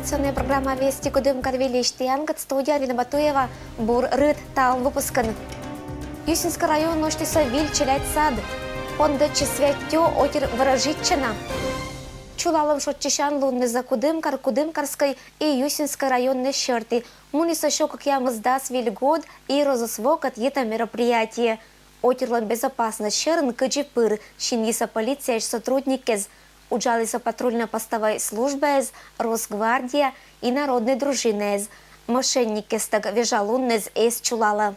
информационная программа «Вести Кудым Карвилиштиангат», студия Алина Батуева, Бур Рыд Тал выпускан. Юсинский район Ноштиса Виль Челять Сад, Понда Чесвятё Отер Ворожитчина. Чулалом Шотчищан Лунны за Кудымкар, Кудымкарской и Юсинской районной черты. Муниса шокок ямыздас Вильгод и розысвокат это мероприятие. Отерлан безопасность Шерн Каджипыр, Шингиса полиция сотрудникез. Уджалиса патрульно-постовой службы, Росгвардия и народной дружины. Мошенники стаг вежалуннез из Чулала.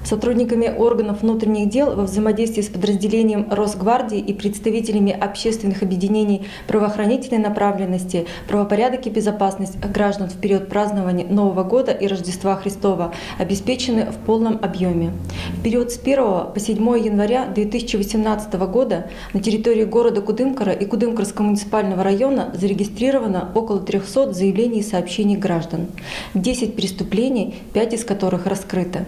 Сотрудниками органов внутренних дел во взаимодействии с подразделением Росгвардии и представителями общественных объединений правоохранительной направленности правопорядок и безопасность граждан в период празднования Нового года и Рождества Христова обеспечены в полном объеме. В период с 1 по 7 января 2018 года на территории города Кудымкара и Кудымкарского муниципального района зарегистрировано около 300 заявлений и сообщений граждан. 10 преступлений, 5 из которых раскрыто.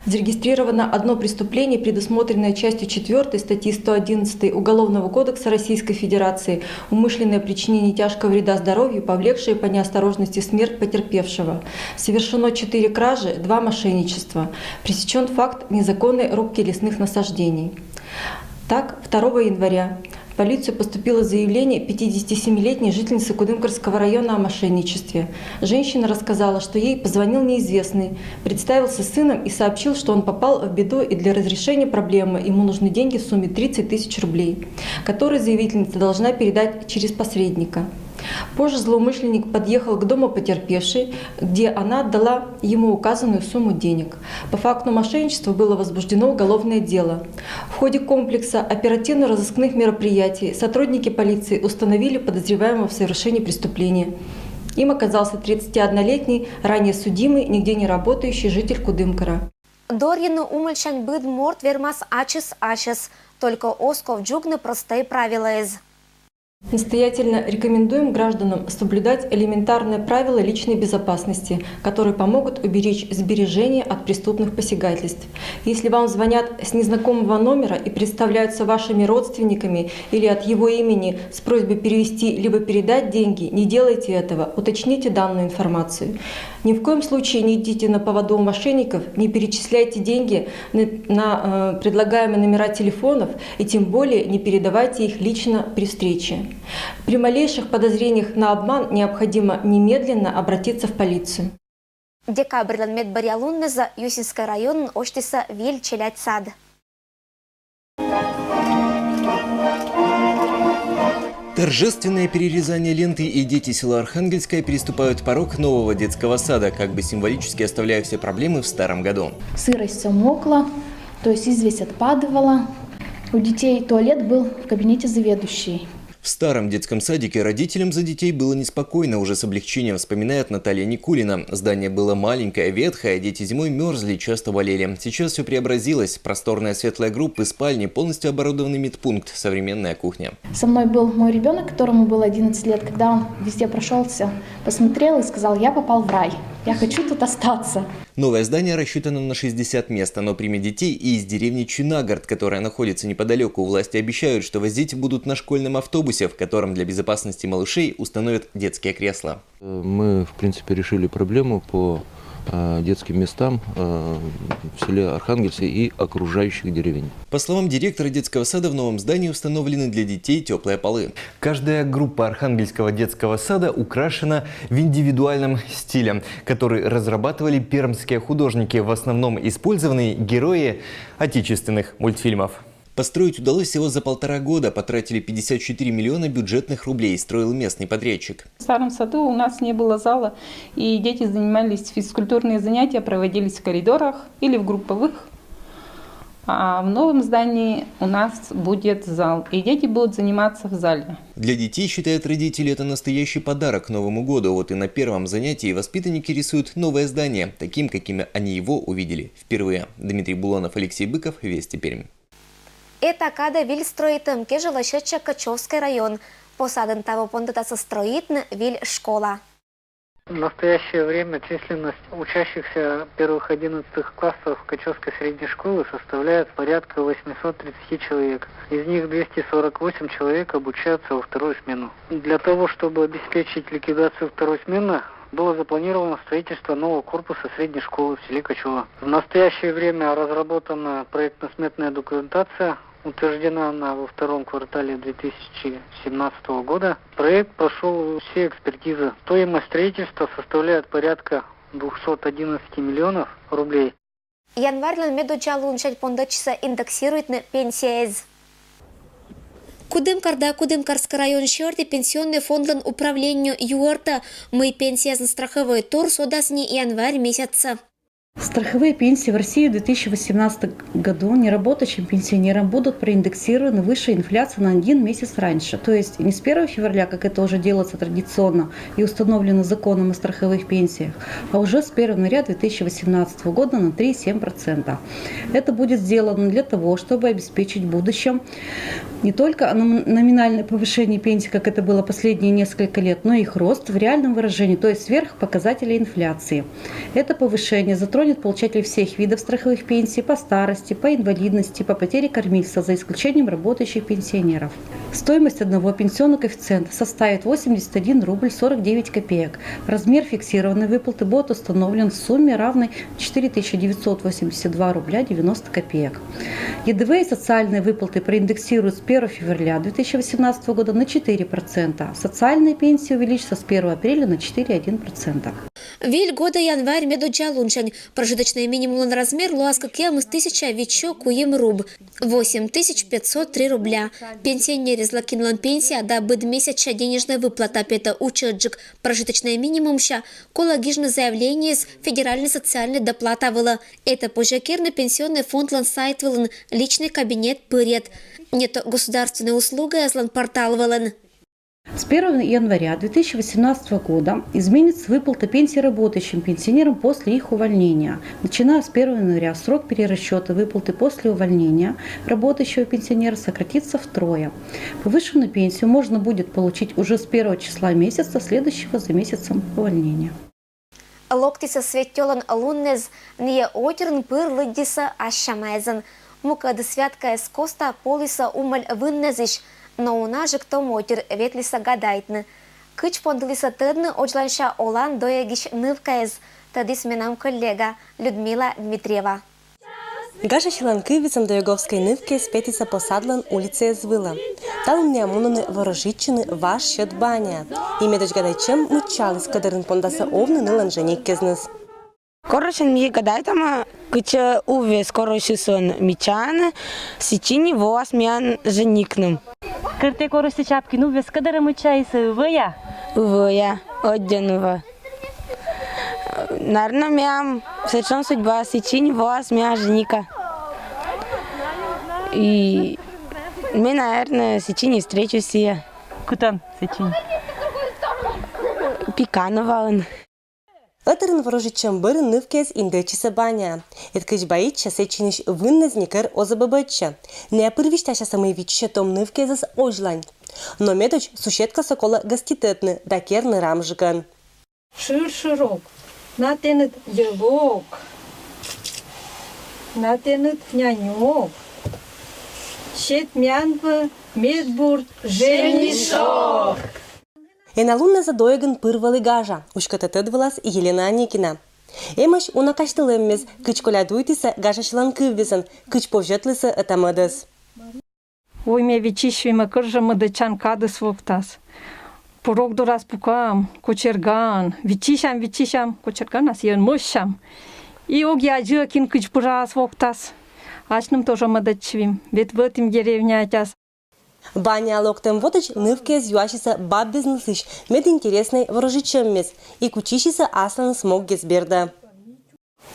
Зарегистрировано одно преступление, предусмотренное частью 4 статьи 111 Уголовного кодекса Российской Федерации «Умышленное причинение тяжкого вреда здоровью, повлекшее по неосторожности смерть потерпевшего». Совершено 4 кражи, 2 мошенничества. Пресечен факт незаконной рубки лесных насаждений. Так, 2 января в полицию поступило заявление 57-летней жительницы Кудымкарского района о мошенничестве. Женщина рассказала, что ей позвонил неизвестный, представился сыном и сообщил, что он попал в беду и для разрешения проблемы ему нужны деньги в сумме 30 тысяч рублей, которые заявительница должна передать через посредника. Позже злоумышленник подъехал к дому потерпевшей, где она отдала ему указанную сумму денег. По факту мошенничества было возбуждено уголовное дело. В ходе комплекса оперативно-розыскных мероприятий сотрудники полиции установили подозреваемого в совершении преступления. Им оказался 31-летний, ранее судимый, нигде не работающий житель Кудымкара. Дорьяну умальчань быд морт вермас ачес, только осков джугны простые правила из. Настоятельно рекомендуем гражданам соблюдать элементарные правила личной безопасности, которые помогут уберечь сбережения от преступных посягательств. Если вам звонят с незнакомого номера и представляются вашими родственниками или от его имени с просьбой перевести либо передать деньги, не делайте этого, уточните данную информацию. Ни в коем случае не идите на поводу у мошенников, не перечисляйте деньги на предлагаемые номера телефонов и тем более не передавайте их лично при встрече. При малейших подозрениях на обман необходимо немедленно обратиться в полицию. Декабрьлан медбарьялунны за Юсинский район Оштиса Виль Челять Сад. Торжественное перерезание ленты и дети села Архангельское переступают порог нового детского сада, как бы символически оставляя все проблемы в старом году. Сырость все мокла, то есть известь отпадывала. У детей туалет был в кабинете заведующей. В старом детском садике родителям за детей было неспокойно, уже с облегчением вспоминает Наталья Никулина. Здание было маленькое, ветхое, дети зимой мерзли, часто болели. Сейчас все преобразилось. Просторная светлая группа, спальни, полностью оборудованный медпункт, современная кухня. Со мной был мой ребенок, которому было 11 лет, когда он везде прошелся, посмотрел и сказал: я попал в рай, я хочу тут остаться. Новое здание рассчитано на 60 мест. Оно примет детей и из деревни Чунагород, которая находится неподалеку. Власти обещают, что возить будут на школьном автобусе, в котором для безопасности малышей установят детские кресла. Мы, в принципе, решили проблему по детским местам в селе Архангельске и окружающих деревень. По словам директора детского сада, в новом здании установлены для детей теплые полы. Каждая группа Архангельского детского сада украшена в индивидуальном стиле, который разрабатывали пермские художники, в основном использованные герои отечественных мультфильмов. Построить удалось всего за 1,5 года, потратили 54 миллиона бюджетных рублей, строил местный подрядчик. В старом саду у нас не было зала, и дети занимались, физкультурные занятия проводились в коридорах или в групповых. А в новом здании у нас будет зал, и дети будут заниматься в зале. Для детей, считают родители, это настоящий подарок к Новому году. Вот и на первом занятии воспитанники рисуют новое здание, таким, каким они его увидели впервые. Дмитрий Булонов, Алексей Быков, Вести Пермь. Это когда Виль строит кежела Качевский район. Посаден того пондата строит Виль школа. В настоящее время численность учащихся первых 11 классов Качевской средней школы составляет порядка 830 человек. Из них 248 человек обучаются во вторую смену. Для того, чтобы обеспечить ликвидацию второй смены, было запланировано строительство нового корпуса средней школы в селе Качево. В настоящее время разработана проектно-сметная документация, утверждена она во втором квартале 2017 года. Проект прошел все экспертизы. Стоимость строительства составляет порядка 211 миллионов рублей. Январьлан медучалун шать пондачса индексирует на пенсии. Кудымкарский район Щерти пенсионный фондлан управлению ЮРТа мы пенсия за страховой тур содасни январь месяца. Страховые пенсии в России в 2018 году неработающим пенсионерам будут проиндексированы выше инфляции на 1 месяц раньше. То есть не с 1 февраля, как это уже делается традиционно и установлено законом о страховых пенсиях, а уже с 1 января 2018 года на 3,7%. Это будет сделано для того, чтобы обеспечить в будущем не только номинальное повышение пенсий, как это было последние несколько лет, но и их рост в реальном выражении, то есть сверх показателей инфляции. Это повышение затронет получателей всех видов страховых пенсий по старости, по инвалидности, по потере кормильца, за исключением работающих пенсионеров. Стоимость одного пенсионного коэффициента составит 81 рубль 49 копеек. Размер фиксированной выплаты будет установлен в сумме, равной 4982 рубля 90 копеек. ЕДВ и социальные выплаты проиндексируют с 1 февраля 2018 года на 4%. Социальные пенсии увеличатся с 1 апреля на 4,1%. Виль года январь медучалуншань. Прожиточный минимум размер луаска кем из 1000 вичо куем руб. 8503 рубля. Пенсионер из лакинлан пенсия да быд месяча денежная выплата пета учеджик. Прожиточный минимум ща колагижное заявление с федеральной социальной доплата вела. Это пожакерный пенсионный фонд лан сайт вылан, личный кабинет пырет. Нет государственная услуга злан портал вылан. С 1 января 2018 года изменится выплата пенсии работающим пенсионерам после их увольнения. Начиная с 1 января срок перерасчета выплаты после увольнения работающего пенсионера сократится втрое. Повышенную пенсию можно будет получить уже с 1 числа месяца, следующего за месяцем увольнения. Локтиса светёлан луннез не отерн пыр лыдиса ашамайзан. Мукады святка из коста полиса умаль выннезиш. Но у нас же кто мотер ветлиса гадайтны. Кыч пондылиса тыдны очланша олан доягиш нывкаез. Тадис менам коллега Людмила Дмитриева. Гаша Щеланкивицам до Яговской нывки спетица посадлан улице Звила. Там мне амунаны ворожичины ваш счет баня. И медоч гадайчем мучалис кадырын пондаса овны ныланженик кезнес. Корочен ми гадайтама кыча увес короче сон мичан сичини вас мян женикным. Кырте короче чапки ну вес кадыры мучайсы выя. Выя оденова. Наверное, мям совершенно судьба сичини вас мя женика. И мы, наверное, сичини встречусь я. Кутан сичини. Пиканова он. Ötürün ворожичам бырын нывкез индечисе баня. Эткыч баитча сечиниш выннезникер озабыбытча. Не пырвишташа самый вичча том нывкезес ожлань. Но медоч сущетка сокола гоститетны, да керны рамжиган. Шир-широк, натенет елок, натенет нянек, щет мянбы, медбурт, женишок. И на лунне задоеган пырвалы гажа, ушкататыдвалас Елена Аникина. Эмаш унакаштылыммез, кыч колядуйтиса Гаша Щеланкиввизан, кыч повжетлиса этамыдыз. Ой, ме вичишвима кыржымы дычан кадыс воктас. Порог дурас пукам, кочерган, вичишам, кочерган ас ен мышам. И огья жыкин кыч пырас воктас. Ачным тоже мадачвим, ведь в этом деревне атяс. Баня локтем водоч нывкез юашиса баб бизнесыш, мед интересный ворожичеммез, и кучишиса аслан смог гезберда.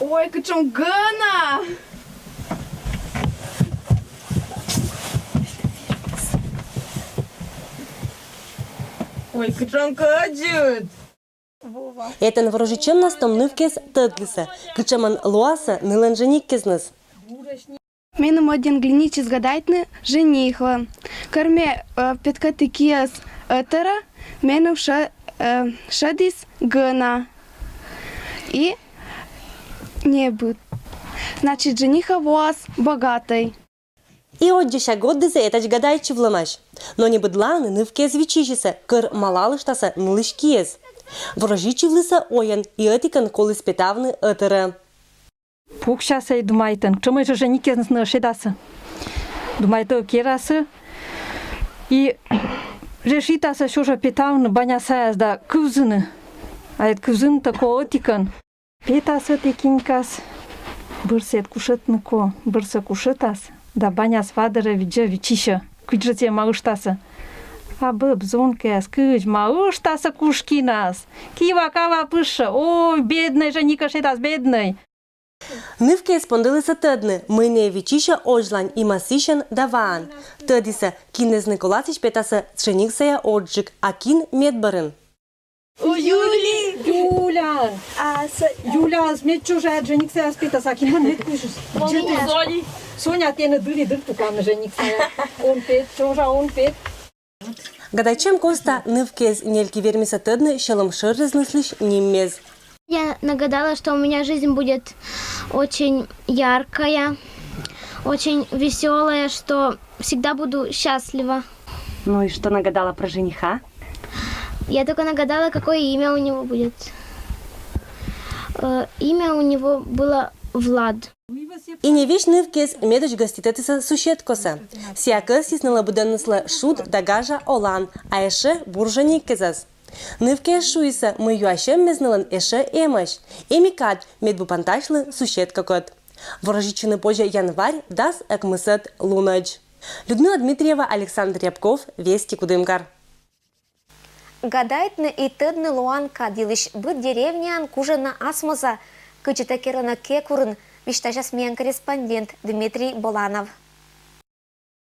Ой, кычом гана! Ой, кычом каджут! Этен ворожичем нас том нывкез тыдлиса, кычаман луаса ныланженик кезнес. Меном один глиничи згадайтны женихла. Корме петкаты киас этера, меном ша шадис гына и не будет. Значит, жениха вас богатый. И отже ша годды за это гадайчи вламаш. Но не быдланы нывкез вичишиса, кыр малалыштаса нылышкез. Ворожичи влыса оян и этикан колы спетавны этера. Пукшаса и думайтын, чымы же женикезны шедасы. Думайты керасы. И решитасы шужа петавны банясаяз да кузыны. А это кузын тако этикан. Петасы текинкас. Бырсет кушетны ко, бырса кушетас. Да баняс вадыра виджа вичиша. Куджете малыштасы. А быб зонкес, кыч малыштасы кушкинас. Кива кава пыша. Ой, бедный женика шедас, бедный. Нывке спондилися тъдни, мыне вичиша ожлань и масишен даван. Тъдиса, кинез Николасич петаса жениксая оджик, а кин медбарен. Юля! Юля, смет чужая жениксая спетаса, кин мед кушус. Соня, те на дыри дыртукам жениксая. Он пет, чужа, он пет. Гадайчем коста нывкез нельки вермиса тъдни, шелом шыр разнеслиш ниммез. Я нагадала, что у меня жизнь будет очень яркая, очень веселая, что всегда буду счастлива. Ну и что нагадала про жениха? Я только нагадала, какое имя у него будет. Имя у него было Влад. И не вещь нывкез медоч гоститетиса сущеткоса. Сяка стиснула буденнесла шут дагажа олан, а еше буржаникезас. Нывке шуиса мы юашем мезнылан эше эмаш. Эмикад медбупанташлы сущетка кот. Ворожичины позже январь дас экмысет лунач. Людмила Дмитриева, Александр Рябков, Вести Кудымкар. Гадайтны и тыдны луан кадилыш быт деревнян кужана асмоза. Кычыта керана кекурын, виштажас мен корреспондент Дмитрий Боланов.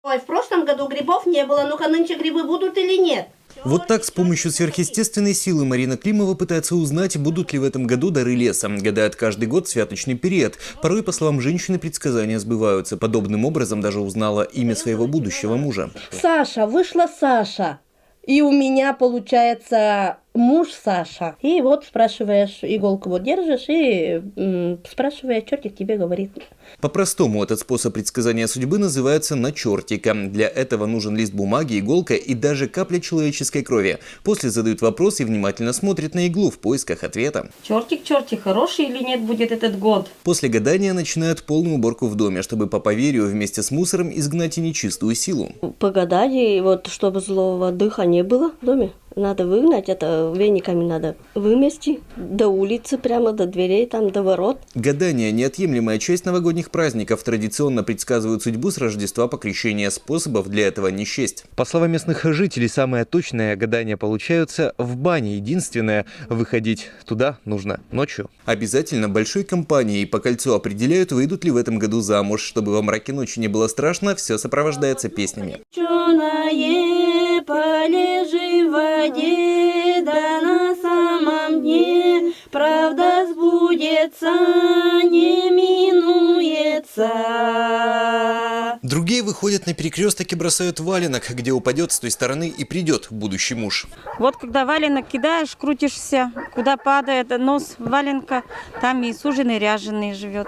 Ой, в прошлом году грибов не было, ну-ка нынче грибы будут или нет? Вот так с помощью сверхъестественной силы Марина Климова пытается узнать, будут ли в этом году дары леса. Гадает каждый год в святочный период. Порой, по словам женщины, предсказания сбываются. Подобным образом даже узнала имя своего будущего мужа. Саша, вышла Саша. И у меня получается муж Саша. И вот спрашиваешь, иголку вот держишь и спрашиваешь, чертик тебе говорит. По-простому этот способ предсказания судьбы называется начертика. Для этого нужен лист бумаги, иголка и даже капля человеческой крови. После задают вопрос и внимательно смотрят на иглу в поисках ответа. Чертик, чертик, хороший или нет будет этот год? После гадания начинают полную уборку в доме, чтобы по поверью вместе с мусором изгнать и нечистую силу. Погадать, и вот чтобы злого дыха не было в доме. Надо выгнать, это вениками надо вымести до улицы, прямо до дверей, там до ворот. Гадание – неотъемлемая часть новогодних праздников. Традиционно предсказывают судьбу с Рождества по крещению. Способов для этого не счесть. По словам местных жителей, самое точное гадание получаются в бане. Единственное – выходить туда нужно ночью. Обязательно большой компанией по кольцу определяют, выйдут ли в этом году замуж. Чтобы во мраке ночи не было страшно, все сопровождается песнями. Полежи в воде, да на самом дне правда сбудется, не минуется. Другие выходят на перекресток и бросают валенок, где упадет с той стороны и придет будущий муж. Вот когда валенок кидаешь, крутишься, куда падает нос валенка, там и суженый ряженый живет.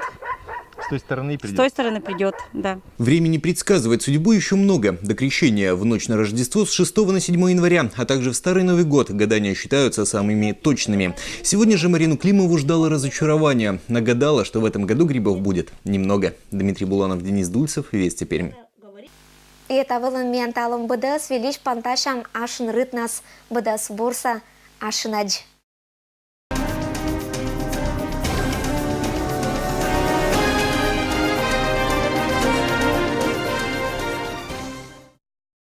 С той стороны придет? С той стороны придет, да. Времени предсказывать судьбу еще много. До крещения в ночь на Рождество с 6 на 7 января, а также в Старый Новый год гадания считаются самыми точными. Сегодня же Марину Климову ждало разочарование. Нагадала, что в этом году грибов будет немного. Дмитрий Буланов, Денис Дульцев, Вести Пермь. И это вылын менталом быдас велиш панташам ашын рытнас быдас бурса ашынадж.